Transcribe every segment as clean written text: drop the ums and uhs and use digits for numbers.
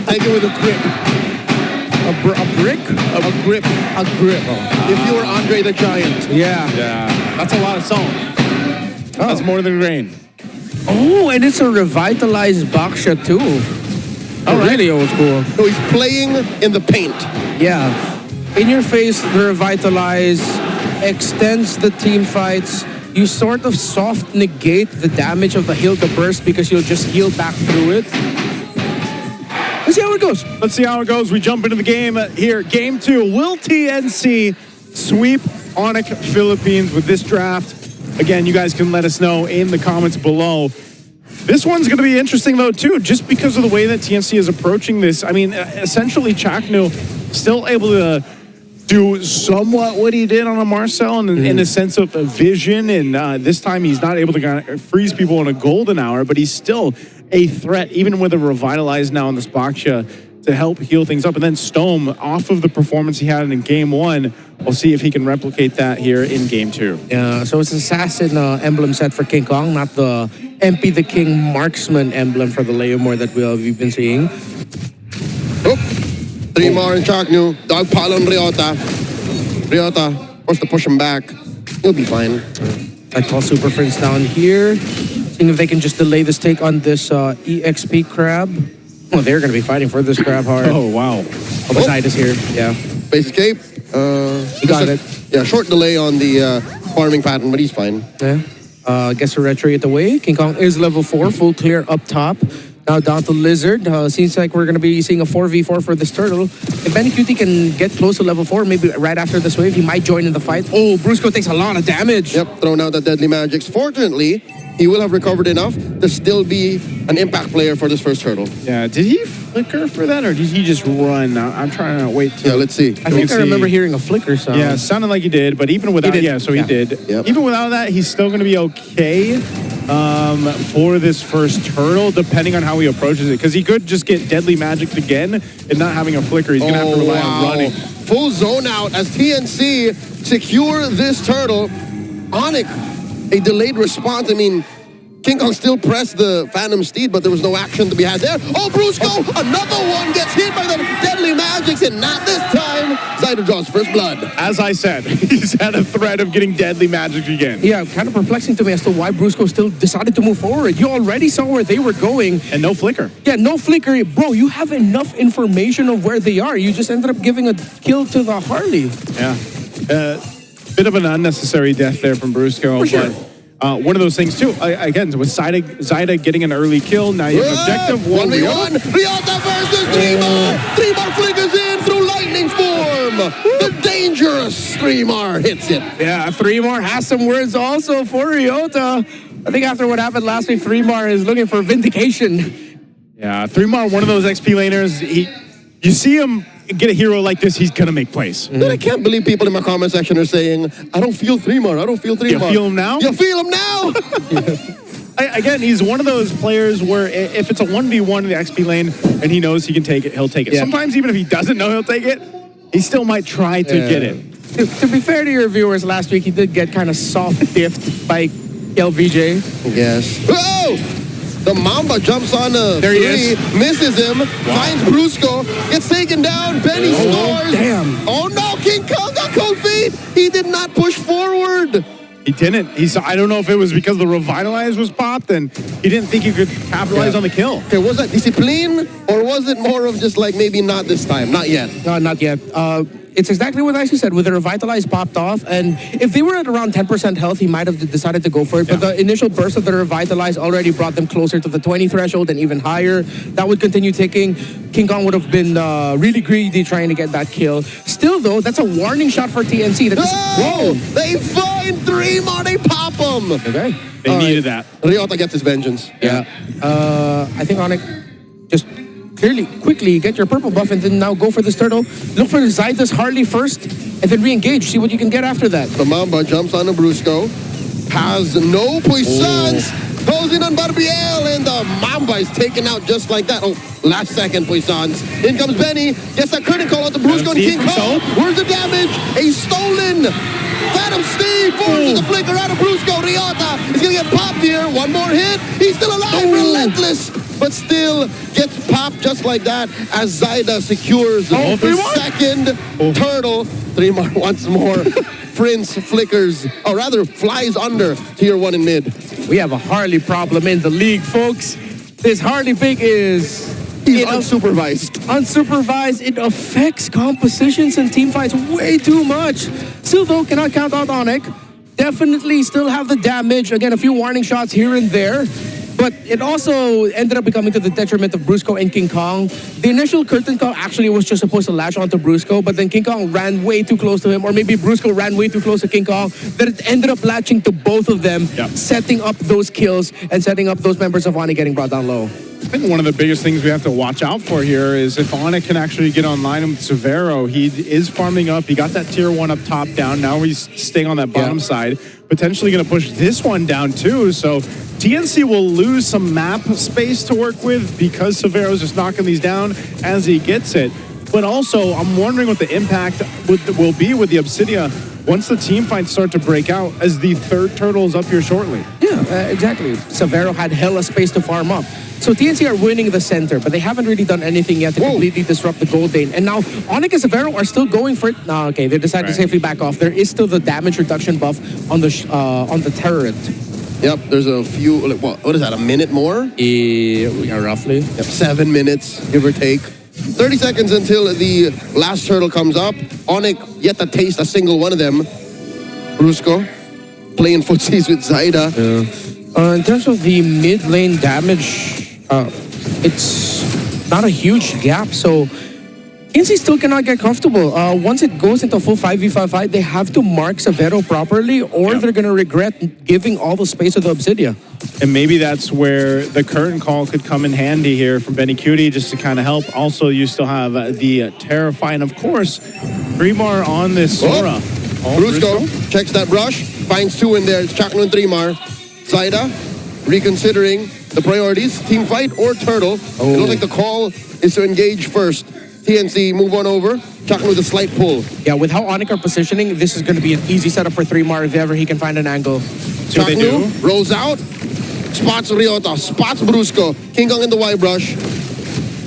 Take it with a grip. A brick? A grip. A grip. Oh. If you were Andre the Giant. Yeah. That's a lot of salt. That's more than grain. Oh, and it's a revitalized Baksha too. Oh, really old school. So he's playing in the paint. Yeah. In your face, the revitalize extends the team fights. You sort of soft negate the damage of the heal to burst because you'll just heal back through it. Let's see how it goes. Let's see how it goes. We jump into the game here. Game 2. Will TNC sweep ONIC Philippines with this draft? Again, you guys can let us know in the comments below. This one's going to be interesting, though, too, just because of the way that TNC is approaching this. I mean, essentially, Chakno still able to do somewhat what he did on a Marcel in a sense of vision, and this time he's not able to kind of freeze people in a golden hour, but he's still a threat, even with a revitalized now on this Baksha, to help heal things up. And then Stome, off of the performance he had in Game 1, we'll see if he can replicate that here in Game 2. Yeah, so it's an assassin emblem set for King Kong, not the MP the King marksman emblem for the Leomore that we've been seeing. Oh, 3 more in Chaknu. Dog pile on Ryota. Ryota wants to push him back. He'll be fine. I call Super Friends down here. Seeing if they can just delay this take on this EXP crab. Well, they're going to be fighting for this crab hard. Oh, wow. Beside us here. Yeah. Base escape. He got it. Yeah, short delay on the farming pattern, but he's fine. Yeah. Gets a retreat away. King Kong is level 4, full clear up top. Now down to Lizard. Seems like we're going to be seeing a 4v4 for this turtle. If Benny Cutie can get close to level 4, maybe right after this wave, he might join in the fight. Oh, Brusco takes a lot of damage. Yep, thrown out the Deadly Magics. Fortunately, he will have recovered enough to still be an impact player for this first turtle. Yeah, did he flicker for that, or did he just run? I'm trying to wait to... Yeah, let's see. I think I remember hearing a flicker sound. Yeah, it sounded like he did, but even without... Yeah, so he did. Yep. Even without that, he's still going to be okay for this first turtle, depending on how he approaches it. Because he could just get Deadly Magic again and not having a flicker. He's going to have to rely on running. Full zone out as TNC secure this turtle. ONIC, a delayed response. I mean, King Kong still pressed the Phantom Steed, but there was no action to be had there. Oh, Brusco, another one gets hit by the Deadly Magics, and not this time. Zyder draws first blood. As I said, he's had a threat of getting Deadly Magic again. Yeah, kind of perplexing to me as to why Brusco still decided to move forward. You already saw where they were going. And no flicker. Yeah, no flicker. Bro, you have enough information of where they are. You just ended up giving a kill to the Harley. Yeah. Bit of an unnecessary death there from Brusco. For sure. But one of those things, too. Again, with Zyda getting an early kill, now you have objective 1v1. Ryota versus 3 more. 3 more flickers in through lightning form. The dangerous 3 more hits it. Yeah, 3 more has some words also for Ryota. I think after what happened last week, 3 more is looking for vindication. Yeah, 3 more, one of those XP laners. You see him get a hero like this, he's going to make plays. But I can't believe people in my comment section are saying, I don't feel 3 more. I don't feel 3 more. You feel him now? You feel him now? Again, he's one of those players where if it's a 1v1 in the XP lane and he knows he can take it, he'll take it. Yeah. Sometimes even if he doesn't know he'll take it, he still might try to get it. To be fair to your viewers, last week he did get kind of soft diffed by LVJ. Yes. Oh! The Mamba jumps on a there 3, misses him, finds Brusco, gets taken down, Benny scores. Damn. Oh no, King Kong got cold feet. He did not push forward. He didn't. I don't know if it was because the Revitalize was popped and he didn't think he could capitalize on the kill. Okay, was that discipline or was it more of just like maybe not this time? Not yet. No, not yet. It's exactly what Icy said, with the Revitalize popped off, and if they were at around 10% health, he might have decided to go for it, but the initial burst of the Revitalize already brought them closer to the 20 threshold and even higher. That would continue ticking. King Kong would have been really greedy trying to get that kill. Still, though, that's a warning shot for TNC. Whoa! They find 3 more, they pop them! Okay. They needed that. Ryota gets his vengeance. Yeah. I think ONIC just... quickly get your purple buff and then now go for this turtle. Look for Zyda's Harley first and then re-engage. See what you can get after that. The Mamba jumps on the Brusco. Has no puissance. Goes in on Barbiel and the Mamba is taken out just like that. Oh, last second puissance. In comes Benny. Gets that critical on the Brusco and King Kong. Where's the damage? A stolen Phantom Steed forces the flicker out of Brusco. Ryota is going to get popped here. One more hit. He's still alive. Relentless. but still gets popped just like that as Zaida secures the second turtle. 3mar once more. Prince flickers, or rather flies under tier 1 in mid. We have a Harley problem in the league, folks. This Harley pick is... He's unsupervised. Unsupervised, it affects compositions and team fights way too much. Still, though, cannot count out ONIC. Definitely still have the damage. Again, a few warning shots here and there. But it also ended up becoming to the detriment of Brusco and King Kong. The initial curtain call actually was just supposed to lash onto Brusco, but then King Kong ran way too close to him, or maybe Brusco ran way too close to King Kong, that it ended up latching to both of them, setting up those kills and setting up those members of ONIC getting brought down low. I think one of the biggest things we have to watch out for here is if ONIC can actually get online with Severo. He is farming up. He got that tier 1 up top down. Now he's staying on that bottom side. Potentially going to push this one down too. So TNC will lose some map space to work with because Severo's just knocking these down as he gets it. But also, I'm wondering what the impact will be with the Obsidia once the team fights start to break out as the third turtle is up here shortly. Yeah, exactly. Severo had hella space to farm up. So TNC are winning the center, but they haven't really done anything yet to completely disrupt the gold lane. And now ONIC and Severo are still going for it. No, okay, they decided to safely back off. There is still the damage reduction buff on the turret. Yep, there's a few, what is that, a minute more? Yeah, roughly. Yep, 7 minutes, give or take. 30 seconds until the last turtle comes up. ONIC yet to taste a single one of them. Brusco playing footsies with Zaida. In terms of the mid lane damage, it's not a huge gap, so TNC still cannot get comfortable. Once it goes into a full 5v5 fight, they have to mark Severo properly, or they're going to regret giving all the space to the Obsidia. And maybe that's where the curtain call could come in handy here from Benny Cutie, just to kind of help. Also, you still have the Terrify, and of course, 3mar on this Sora. Brusco checks that brush, finds 2 in there. It's Chakno and 3mar. Zaida reconsidering the priorities, team fight or turtle. It looks like the call is to engage first. TNC move on over. Chakno with a slight pull. Yeah, with how ONIC are positioning, this is going to be an easy setup for 3mar if ever he can find an angle. Chakno rolls out, spots Ryota, spots Brusco. King Kong in the Y brush.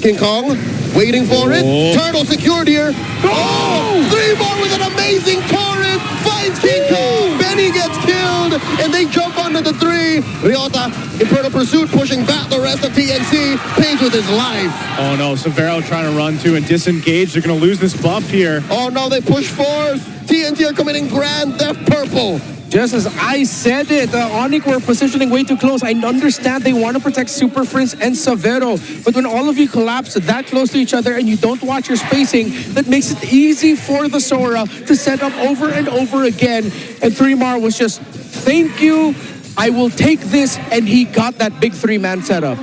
King Kong waiting for it. Turtle secured here. 3mar with an amazing torrent. Finds King Kong. Benny gets killed, and they jump onto the 3. Ryota in further pursuit, pushing back the rest of TNC. Pays with his life. Oh no, Severo trying to run too and disengage. They're going to lose this buff here. Oh no, they push forth. TNC are committing grand theft purple. Just as I said it, ONIC were positioning way too close. I understand they want to protect Super Prince and Severo, but when all of you collapse that close to each other and you don't watch your spacing, that makes it easy for the Sora to set up over and over again. And 3mar was just, thank you, I will take this, and he got that big 3-man setup.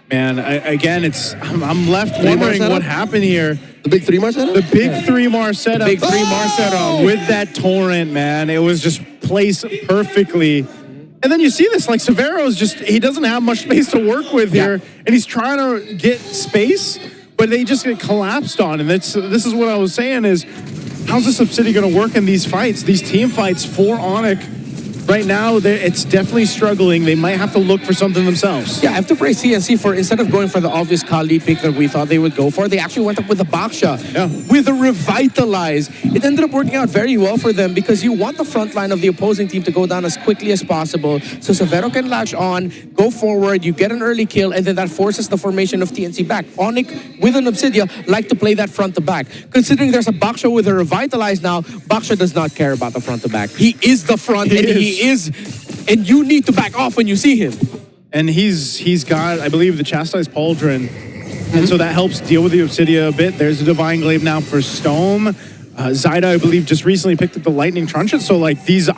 Man, again, I'm left wondering what happened here. The big 3mar setup? The big 3mar setup. Big 3mar setup. With that torrent, man. It was just placed perfectly. And then you see this, like Severo's he doesn't have much space to work with here. And he's trying to get space, but they just get collapsed on. And this is what I was saying is, how's this Obsidian going to work in these fights, these team fights for ONIC? Right now, it's definitely struggling. They might have to look for something themselves. Yeah, I have to praise TNC for, instead of going for the obvious Kali pick that we thought they would go for, they actually went up with a Baksha, with a Revitalize. It ended up working out very well for them because you want the front line of the opposing team to go down as quickly as possible so Severo can latch on, go forward, you get an early kill, and then that forces the formation of TNC back. ONIC, with an Obsidia, like to play that front to back. Considering there's a Baksha with a Revitalize now, Baksha does not care about the front to back. He is the front, and you need to back off when you see him. And he's got, I believe, the Chastised Pauldron. And so that helps deal with the Obsidia a bit. There's a Divine Glaive now for Stome. Zaida, I believe, just recently picked up the Lightning Truncheon. So, like, these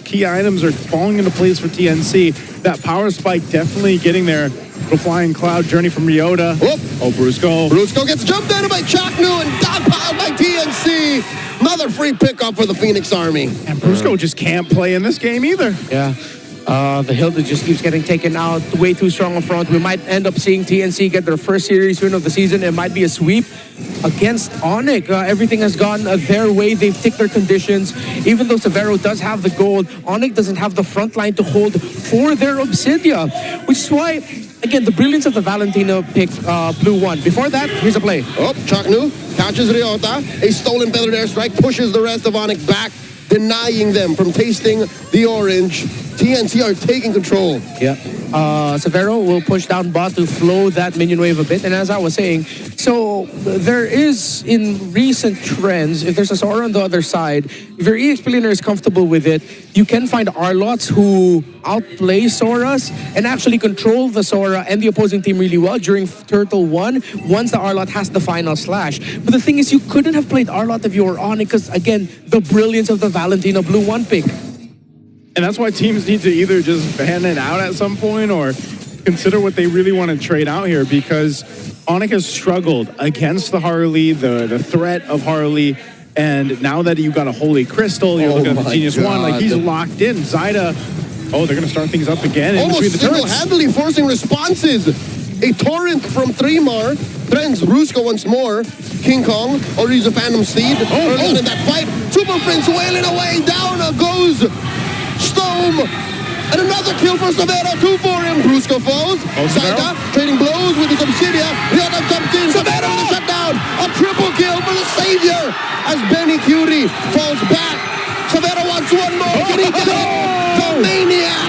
key items are falling into place for TNC. That Power Spike definitely getting there. The Flying Cloud Journey from Ryota. Brusco. Brusco gets jumped down by Chakno and dogpiled by TNC. Another free pickup for the Phoenix Army. And Brusco just can't play in this game either. Yeah. The Hilda just keeps getting taken out. Way too strong a front. We might end up seeing TNC get their first series win of the season. It might be a sweep against ONIC. Everything has gone their way. They've ticked their conditions. Even though Severo does have the gold, ONIC doesn't have the front line to hold for their Obsidia. Which is why, again, the brilliance of the Valentino pick, blue one. Before that, here's a play. Oh, Chaknu catches Ryota. A stolen feathered airstrike pushes the rest of ONIC back, denying them from tasting the orange. TNC are taking control. Yeah. Severo will push down bot to flow that minion wave a bit. And as I was saying, so there is, in recent trends, if there's a Sora on the other side, if your EXP laner is comfortable with it, you can find Arlots who outplay Soras and actually control the Sora and the opposing team really well during Turtle 1 once the Arlot has the final slash. But the thing is, you couldn't have played Arlot if you were on it because, again, the brilliance of the Valentino blue 1 pick. And that's why teams need to either just ban it out at some point or consider what they really want to trade out here, because ONIC has struggled against the Harley, the threat of Harley, and now that you've got a Holy Crystal, you're looking at the Genius One, like he's locked in. Zyda, oh, they're going to start things up again in between the turrets. Single-handedly forcing responses. A torrent from Thremar threatens Brusco once more. King Kong already use a Phantom Seed early on in that fight. Super Prince wailing away. Down goes Stone. And another kill for Severo. 2 for him. Brusco falls. Zyda trading blows with his Obsidia. Ryota jumps in. Severo with the shutdown. A triple kill for the Savior as Benny Cutie falls back. Severo wants one more. Can he get it? The Maniac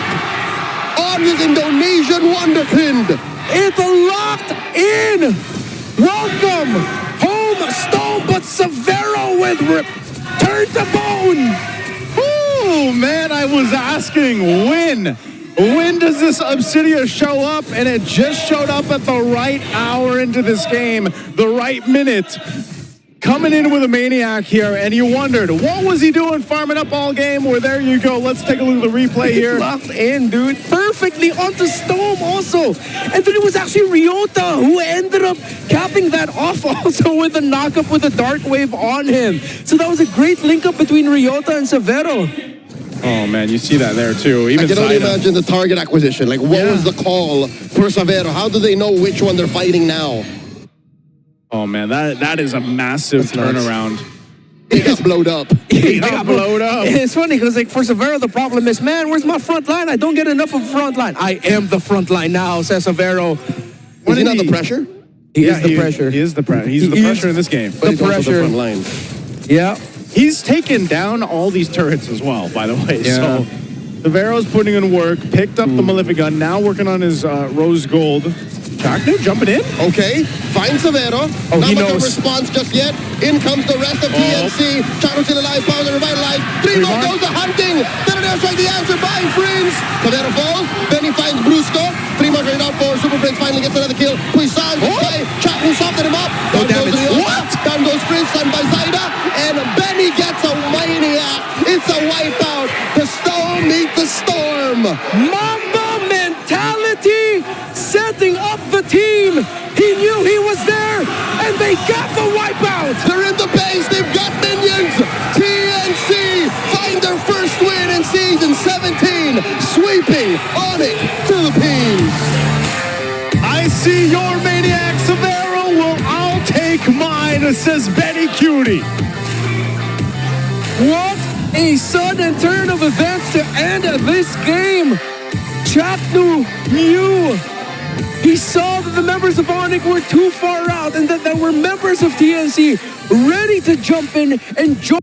on his Indonesian Wonderkind. It's locked in. Welcome home, Stone, but Severo with turn to bone. Oh man, I was asking when does this Obsidia show up, and it just showed up at the right hour into this game, the right minute. Coming in with a Maniac here, and you wondered, what was he doing farming up all game? Well, there you go. Let's take a look at the replay here. Locked in, dude. Perfectly onto Storm also. And then it was actually Ryota who ended up capping that off also with a knockup with a Dark Wave on him. So that was a great link up between Ryota and Severo. Oh man, you see that there too. Even I can only Zyda. imagine the target acquisition. Like, what was the call for Severo? How do they know which one they're fighting now? Oh man, that is a massive turnaround. They got blowed up. They got blowed up. It's funny because, like, for Severo, the problem is, man, where's my front line? I don't get enough of front line. I am the front line now, says Severo. Is he not the pressure? He is the pressure. He is the pressure. He's the pressure in this game. But he's also the pressure. front line. Yeah. He's taken down all these turrets as well, by the way. Yeah. So Severo's putting in work, picked up the Maleficent, now working on his Rose Gold. Chaknu jumping in. Okay, finds Severo. Oh, Not he much of knows. a response just yet. In comes the rest of TNC. Chaknu still alive, power to revitalize. Thremar goes to hunting. Then there's like the answer by Prince. Severo falls. Benny finds Brusco. Thremar traded out for Super Prince. Finally gets another kill. Puissance play. Chaknu softened him up. Down goes Ryota. Down goes Prince. Done by Zyda. And Benny gets a Maniac. It's a wipeout. The storm meets the storm. Mamba mentality setting up the team. He knew he was there, and they got the wipeout. They're in the base. They've got minions. TNC find their first win in season 17, sweeping ONIC Philippines. I see your Maniac, Severo. Well, I'll take mine, says Benny Cutie. What a sudden turn of events to end this game. Chaknu knew. He saw that the members of ONIC were too far out and that there were members of TNC ready to jump in and join.